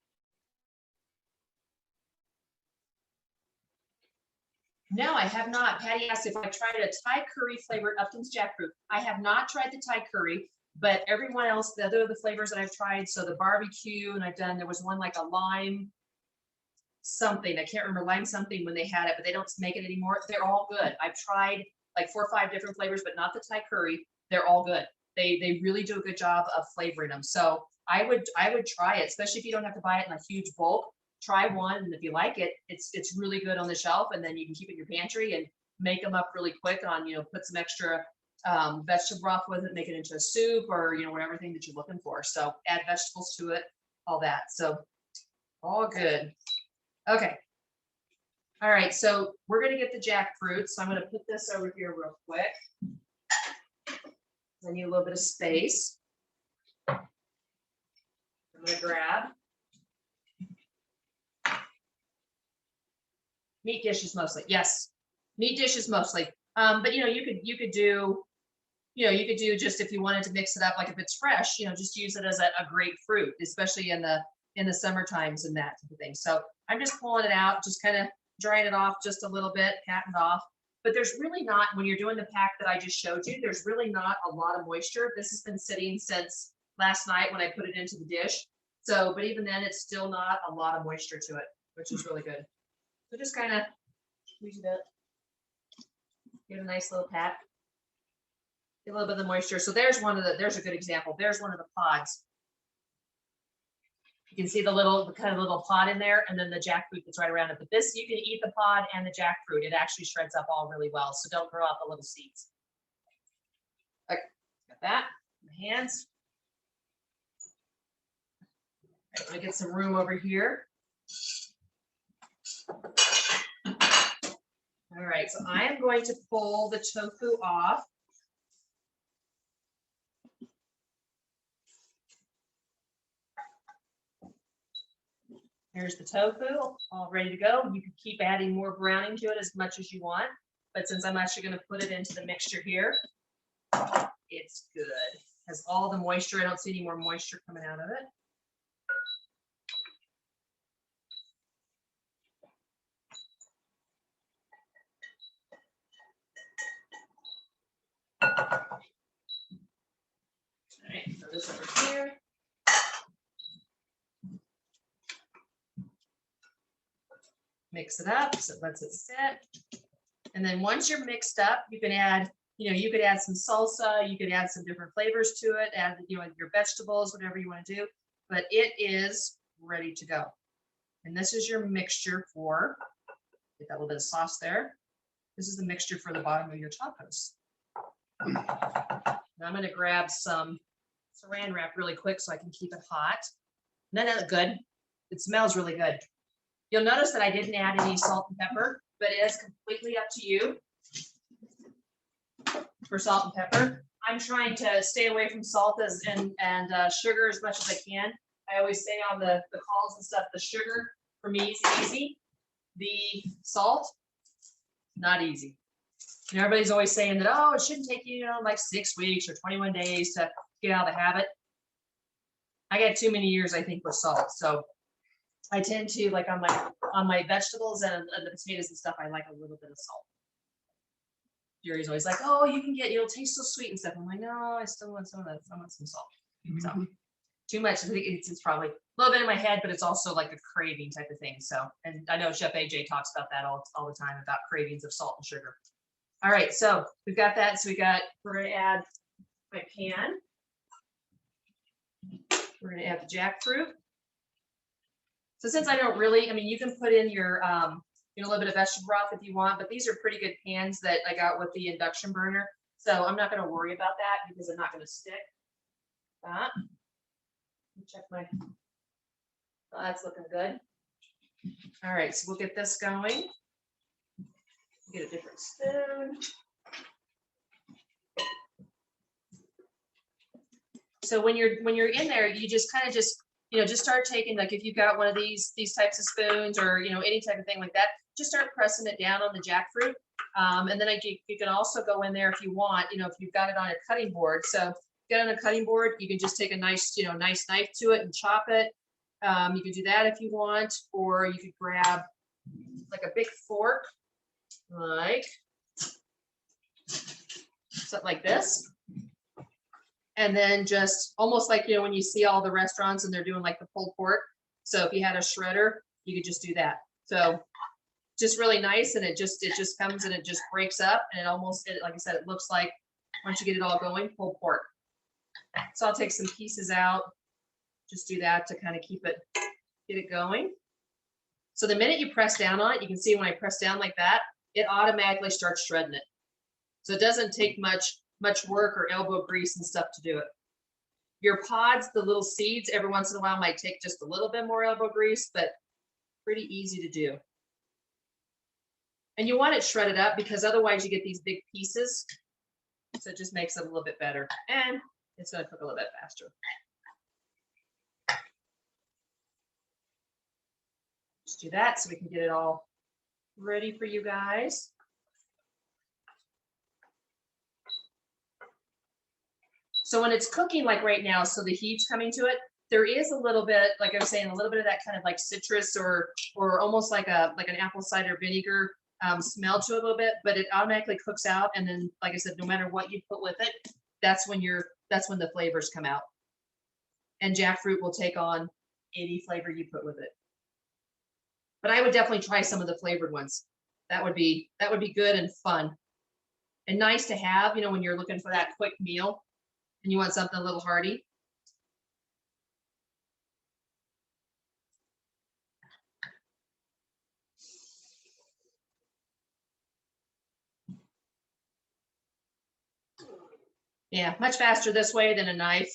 No, I have not. Patty asked if I tried a Thai curry flavored Upton's jackfruit. I have not tried the Thai curry, but everyone else, the other flavors that I've tried, so the barbecue, and there was one like a lime something, I can't remember, lime something when they had it, but they don't make it anymore. They're all good. I've tried like 4 or 5 different flavors, but not the Thai curry. They're all good. They really do a good job of flavoring them. So I would try it, especially if you don't have to buy it in a huge bulk. Try one, and if you like it, it's really good on the shelf, and then you can keep it in your pantry and make them up really quick on, you know, put some extra vegetable broth with it, make it into a soup, or you know, whatever thing that you're looking for. So add vegetables to it, all that. So all good. Okay. All right, so we're gonna get the jackfruit. So I'm gonna put this over here real quick. I need a little bit of space. I'm gonna grab meat dishes mostly. Yes, meat dishes mostly. But you know, you could do, you know, you could do just if you wanted to mix it up, like if it's fresh, you know, just use it as a grapefruit, especially in the summer times and that type of thing. So I'm just pulling it out, just kind of drying it off just a little bit, patting it off. But there's really not, when you're doing the pack that I just showed you, there's really not a lot of moisture. This has been sitting since last night when I put it into the dish. So, but even then, it's still not a lot of moisture to it, which is really good. So just kind of squeeze it up, give it a nice little pat, get a little bit of the moisture. So there's a good example. There's one of the pods. You can see the kind of little pod in there, and then the jackfruit that's right around it. But this, you can eat the pod and the jackfruit. It actually shreds up all really well. So don't throw out the little seeds. Okay, got that. My hands. All right, let me get some room over here. All right, so I am going to pull the tofu off. Here's the tofu, all ready to go. You can keep adding more browning to it as much as you want, but since I'm actually going to put it into the mixture here, it's good. It has all the moisture. I don't see any more moisture coming out of it. All right, throw this over here. Mix it up so it lets it sit. And then once you're mixed up, you can add, you could add some salsa, you could add some different flavors to it, add, your vegetables, whatever you want to do, but it is ready to go. And this is your mixture for, get that little bit of sauce there. This is the mixture for the bottom of your tacos. Now I'm gonna grab some saran wrap really quick so I can keep it hot. No, no, good. It smells really good. You'll notice that I didn't add any salt and pepper, but it is completely up to you for salt and pepper. I'm trying to stay away from salt and sugar as much as I can. I always say on the calls and stuff, the sugar for me is easy. The salt, not easy. You know, everybody's always saying that, oh, it shouldn't take you, you know, like 6 weeks or 21 days to get out of the habit. I got too many years, I think, with salt. So I tend to, like on my vegetables and the potatoes and stuff, I like a little bit of salt. Jerry's always like, oh, you can get, it'll taste so sweet and stuff. I'm like, no, I still want some of that. I want some salt. So too much. I think it's probably a little bit in my head, but it's also like a craving type of thing. So, and I know Chef AJ talks about that all the time about cravings of salt and sugar. All right, so we've got that. So we're gonna add my pan. We're gonna add the jackfruit. So since I don't really, I mean, you can put in your, you know, a little bit of vegetable broth if you want, but these are pretty good pans that I got with the induction burner. So I'm not gonna worry about that because they're not gonna stick. That. Check my, oh, that's looking good. All right, so we'll get this going. Get a different spoon. So when you're in there, you just kind of just start taking, like if you've got one of these types of spoons or, you know, any type of thing like that, just start pressing it down on the jackfruit. And then you can also go in there if you want, you know, if you've got it on a cutting board. So get on a cutting board, you can just take a nice knife to it and chop it. You can do that if you want, or you could grab like a big fork, like something like this. And then just almost like, you know, when you see all the restaurants and they're doing like the pulled pork. So if you had a shredder, you could just do that. So just really nice. And it just comes and it just breaks up. And it almost, like I said, it looks like once you get it all going, pulled pork. So I'll take some pieces out, just do that to kind of get it going. So the minute you press down on it, you can see when I press down like that, it automatically starts shredding it. So it doesn't take much work or elbow grease and stuff to do it. Your pods, the little seeds, every once in a while might take just a little bit more elbow grease, but pretty easy to do. And you want it shredded up because otherwise you get these big pieces. So it just makes it a little bit better. And it's going to cook a little bit faster. Just do that so we can get it all ready for you guys. So when it's cooking like right now, so the heat's coming to it, there is a little bit, like I was saying, a little bit of that kind of like citrus or almost like an apple cider vinegar smell to it a little bit, but it automatically cooks out. And then, like I said, no matter what you put with it, that's when the flavors come out. And jackfruit will take on any flavor you put with it. But I would definitely try some of the flavored ones. That would be good and fun and nice to have, you know, when you're looking for that quick meal and you want something a little hearty. Yeah, much faster this way than a knife.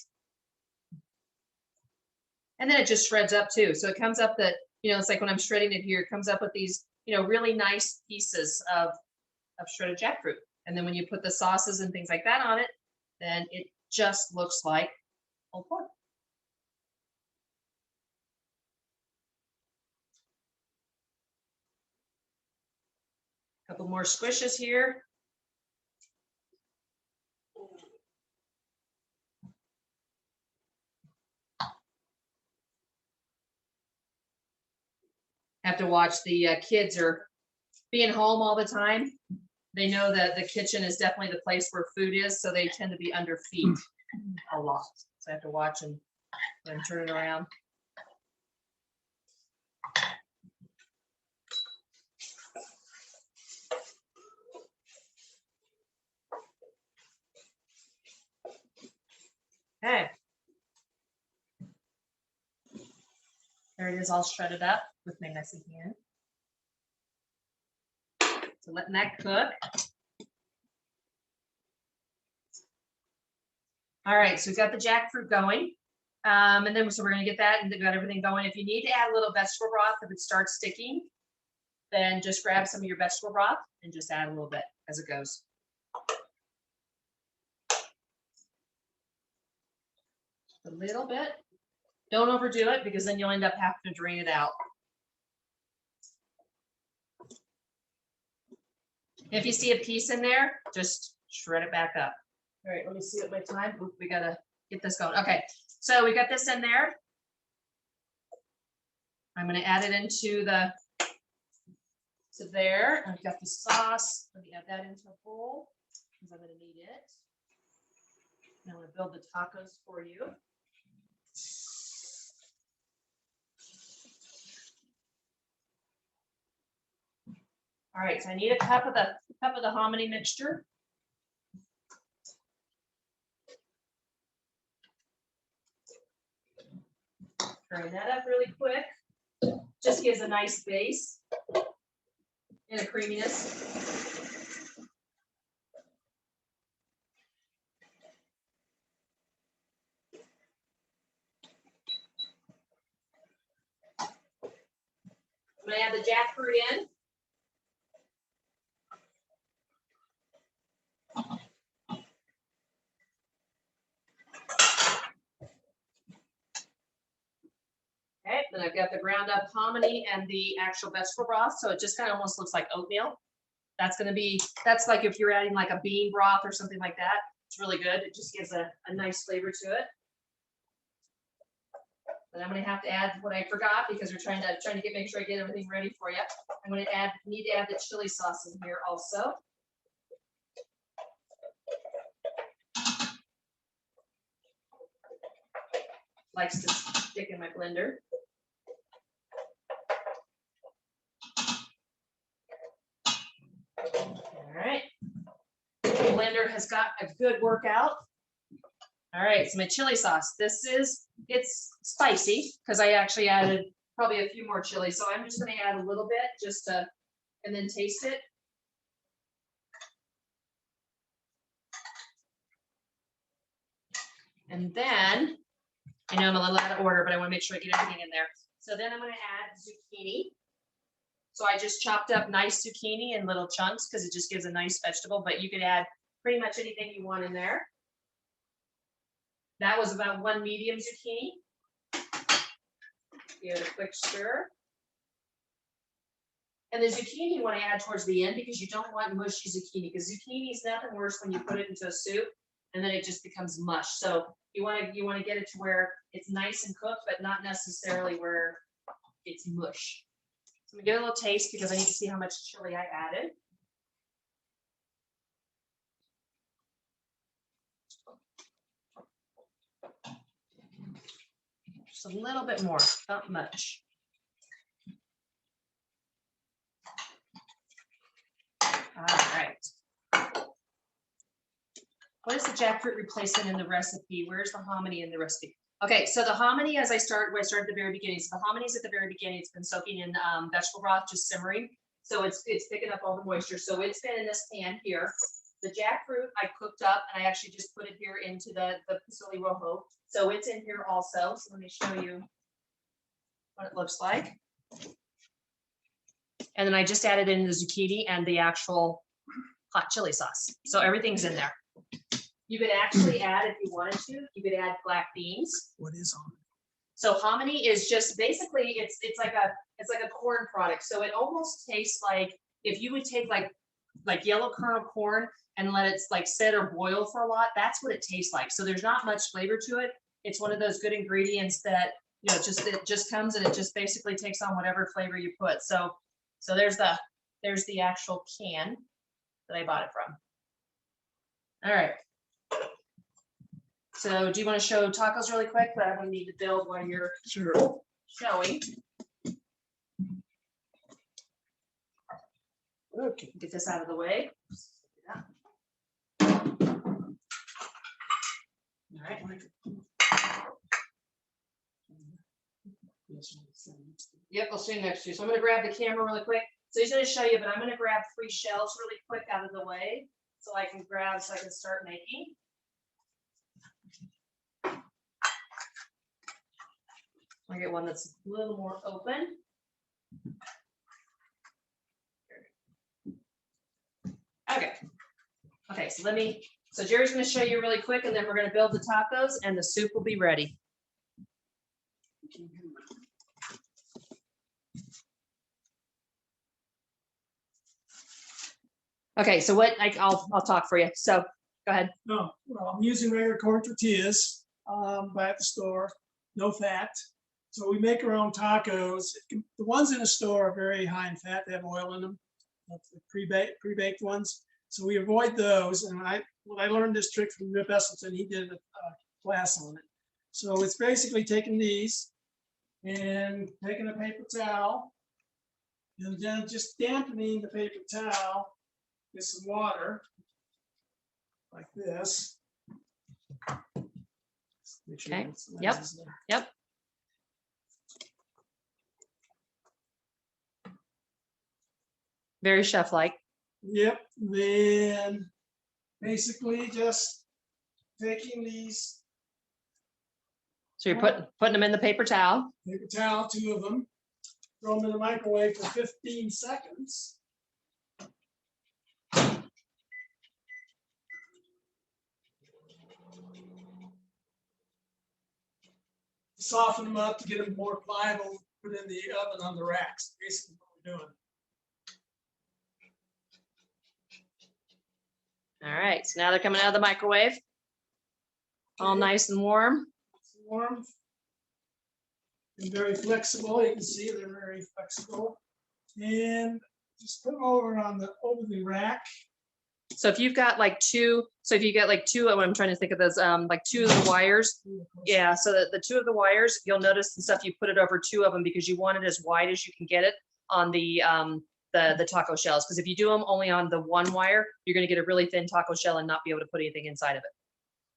And then it just shreds up too. So it comes up that, you know, it's like when I'm shredding it here, it comes up with these, you know, really nice pieces of shredded jackfruit. And then when you put the sauces and things like that on it, then it just looks like pulled pork. A couple more squishes here. Have to watch the kids are being home all the time. They know that the kitchen is definitely the place where food is, so they tend to be under feet a lot. So I have to watch and turn it around. Okay. There it is, all shredded up with my messy hand. So letting that cook. All right, so we've got the jackfruit going. And then so we're gonna get that and got everything going. If you need to add a little vegetable broth, if it starts sticking, then just grab some of your vegetable broth and just add a little bit as it goes. A little bit. Don't overdo it because then you'll end up having to drain it out. If you see a piece in there, just shred it back up. All right, let me see what my time. Oop, we gotta get this going. Okay, so we got this in there. I'm gonna add it into there. I've got the sauce. Let me add that into a bowl because I'm gonna need it. And I'm gonna build the tacos for you. All right, so I need a cup of the hominy mixture. Stirring that up really quick. Just gives a nice base and a creaminess. I'm gonna add the jackfruit in. Okay, then I've got the ground up hominy and the actual vegetable broth, so it just kind of almost looks like oatmeal. That's like if you're adding like a bean broth or something like that. It's really good. It just gives a nice flavor to it. But I'm gonna have to add what I forgot because we're trying to make sure I get everything ready for you. I'm gonna need to add the chili sauce in here also. Likes to stick in my blender. All right. The blender has got a good workout. All right, so my chili sauce. It's spicy because I actually added probably a few more chili. So I'm just gonna add a little bit and then taste it. And then, I know I'm a little out of order, but I wanna make sure I get everything in there. So then I'm gonna add zucchini. So I just chopped up nice zucchini in little chunks because it just gives a nice vegetable, but you could add pretty much anything you want in there. That was about 1 medium zucchini. Give it a quick stir. And the zucchini you want to add towards the end because you don't want mushy zucchini because zucchini is nothing worse when you put it into a soup and then it just becomes mush. So you want to get it to where it's nice and cooked, but not necessarily where it's mush. So I'm gonna give it a little taste because I need to see how much chili I added. Just a little bit more, not much. All right. What is the jackfruit replacement in the recipe? Where's the hominy in the recipe? Okay, so the hominy, as I started at the very beginning, so the hominy is at the very beginning. It's been soaking in vegetable broth, just simmering. So it's picking up all the moisture. So it's been in this pan here. The jackfruit I cooked up and I actually just put it here into the Posole Rojo. So it's in here also. So let me show you what it looks like. And then I just added in the zucchini and the actual hot chili sauce. So everything's in there. You could actually add, if you wanted to, you could add black beans. What is hominy? So hominy is just basically it's like a corn product. So it almost tastes like if you would take like yellow kernel corn and let it like sit or boil for a lot, that's what it tastes like. So there's not much flavor to it. It's one of those good ingredients that, you know, it just comes and it just basically takes on whatever flavor you put. So there's the actual can that I bought it from. All right. So do you want to show tacos really quick? But I would need to build while you're showing. Okay, get this out of the way. Yeah. All right. Yep, I'll see you next to you. So I'm going to grab the camera really quick. So he's gonna show you, but I'm gonna grab 3 shells really quick out of the way so I can start making. I'll get one that's a little more open. Okay. Okay, so Jerry's gonna show you really quick and then we're gonna build the tacos and the soup will be ready. Okay, so I'll talk for you. So go ahead. No, well, I'm using regular corn tortillas, buy at the store, no fat. So we make our own tacos. The ones in the store are very high in fat. They have oil in them. That's the pre-baked ones. So we avoid those. And I learned this trick from Rip Esselton. He did a class on it. So it's basically taking these and taking a paper towel and then just dampening the paper towel with some water like this. Make sure Okay. that's Yep. nice there. Yep. Very chef-like. Yep, then basically just taking these So you're putting them in the paper towel. paper towel, 2 of them, throw them in the microwave for 15 seconds. Soften them up to get them more pliable, put in the oven on the racks, basically what we're doing. All right, so now they're coming out of the microwave. All Okay. nice and warm. It's warm and very flexible. You can see they're very flexible. And just put them over the rack. So if you've got like 2, I'm trying to think of those, like 2 of the wires. Yeah, so the 2 of the wires, you'll notice the stuff, you put it over 2 of them because you want it as wide as you can get it on the taco shells. Because if you do them only on the 1 wire, you're gonna get a really thin taco shell and not be able to put anything inside of it.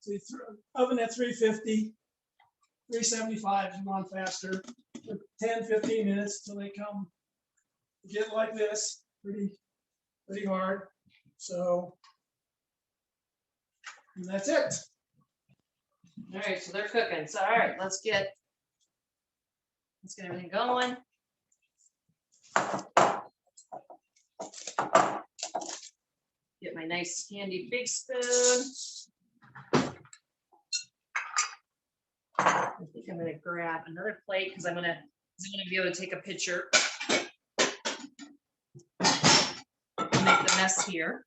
So you throw oven at 350, 375 if you want faster, for 10, 15 minutes till they get like this, pretty hard. So and that's it. All right, so they're cooking. So all right, let's get everything going. Get my nice handy big spoon. I think I'm gonna grab another plate because I'm gonna be able to take a picture. Make the mess here.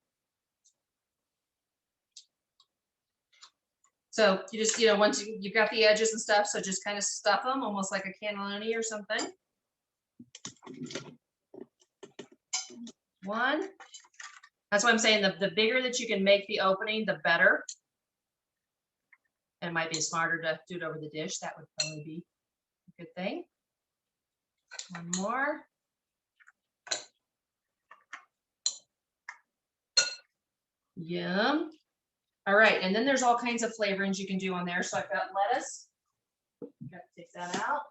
So you just, once you've got the edges and stuff, so just kind of stuff them almost like a cannelloni or something. 1. That's why I'm saying the bigger that you can make the opening, the better. And it might be smarter to do it over the dish. That would probably be a good thing. 1 more. Yum. All right, and then there's all kinds of flavorings you can do on there. So I've got lettuce. Got to take that out.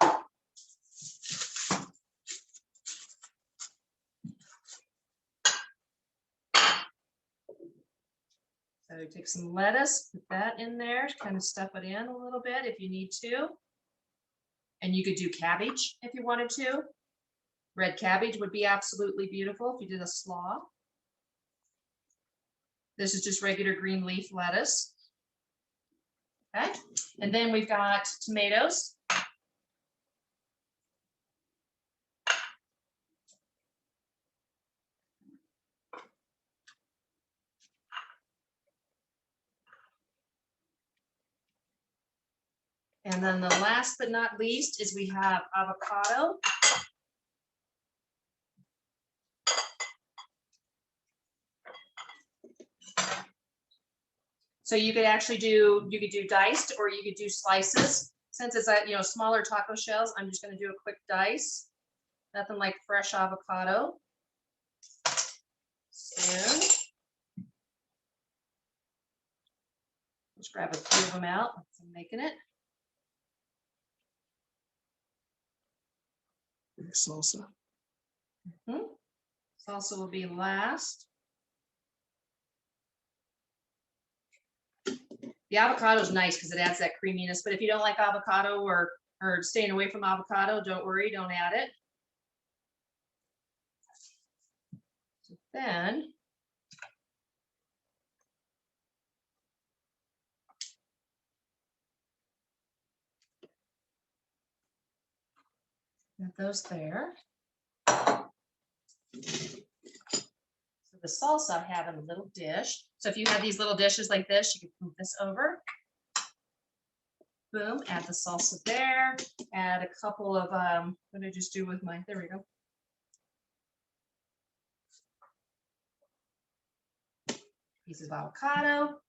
So take some lettuce, put that in there, kind of stuff it in a little bit if you need to. And you could do cabbage if you wanted to. Red cabbage would be absolutely beautiful if you did a slaw. This is just regular green leaf lettuce. Okay, and then we've got tomatoes. And then the last but not least is we have avocado. So you could actually do diced or you could do slices. Since it's smaller taco shells, I'm just going to do a quick dice. Nothing like fresh avocado. And just grab a few of them out. I'm making it. Salsa. Mm-hmm. Salsa will be last. The avocado is nice because it adds that creaminess, but if you don't like avocado or staying away from avocado, don't worry, don't add it. So then got those there. So the salsa I have in a little dish. So if you have these little dishes like this, you can move this over. Boom, add the salsa there. Add a couple of, what did I just do with my, there we go. Pieces of avocado.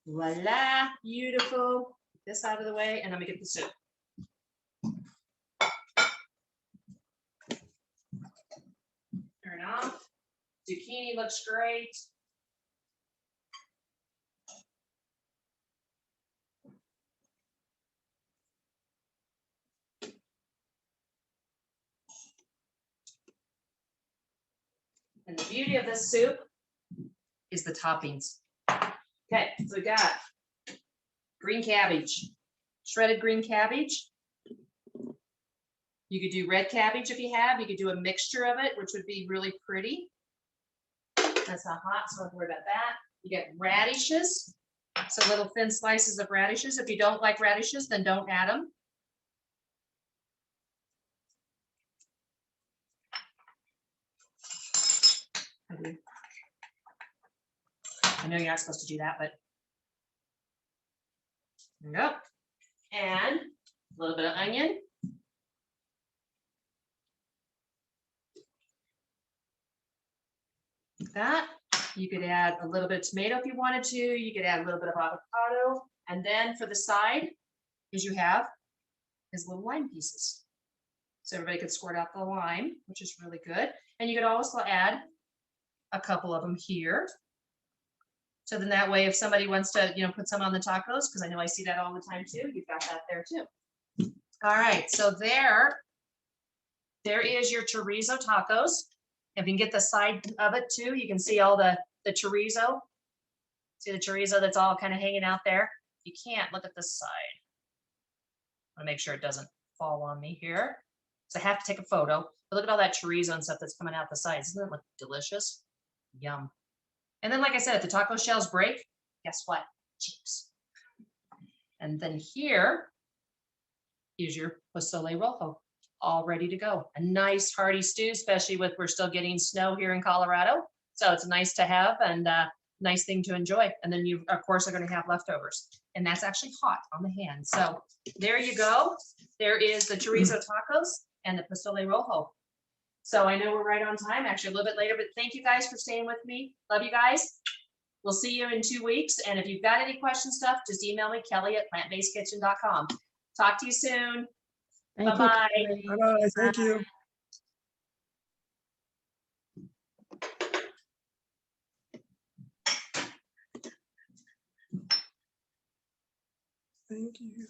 Voila, beautiful. Get this out of the way, and I'm gonna get the soup. Turn off. Zucchini looks great. And the beauty of this soup is the toppings. Okay, so we got green cabbage, shredded green cabbage. You could do red cabbage if you have. You could do a mixture of it, which would be really pretty. That's not hot, so don't worry about that. You get radishes, so little thin slices of radishes. If you don't like radishes, then don't add them. I know you're not supposed to do that, but there we go. And a little bit of onion. Like that. You could add a little bit of tomato if you wanted to. You could add a little bit of avocado. And then for the side, as you have, is little lime pieces. So everybody could squirt out the lime, which is really good. And you could also add a couple of them here. So then that way, if somebody wants to, put some on the tacos, because I know I see that all the time too, you've got that there too. All right, so there is your chorizo tacos. If you can get the side of it too, you can see all the chorizo. See the chorizo that's all kind of hanging out there. If you can't, look at this side. I want to make sure it doesn't fall on me here. So I have to take a photo. But look at all that chorizo and stuff that's coming out the sides. Doesn't it look delicious? Yum. And then, like I said, if the taco shells break, guess what? Chips. And then here is your Posole Rojo, all ready to go. A nice hearty stew, especially with we're still getting snow here in Colorado. So it's nice to have and nice thing to enjoy. And then you, of course, are going to have leftovers. And that's actually hot on the hand. So there you go. There is the chorizo tacos and the Posole Rojo. So I know we're right on time, actually a little bit later, but thank you guys for staying with me. Love you guys. We'll see you in 2 weeks. And if you've got any questions, stuff, just email me, Kelley@plantbasedkitchen.com. Talk to you soon. Thank you, Bye-bye. Kelley. Bye-bye, thank you. Thank you.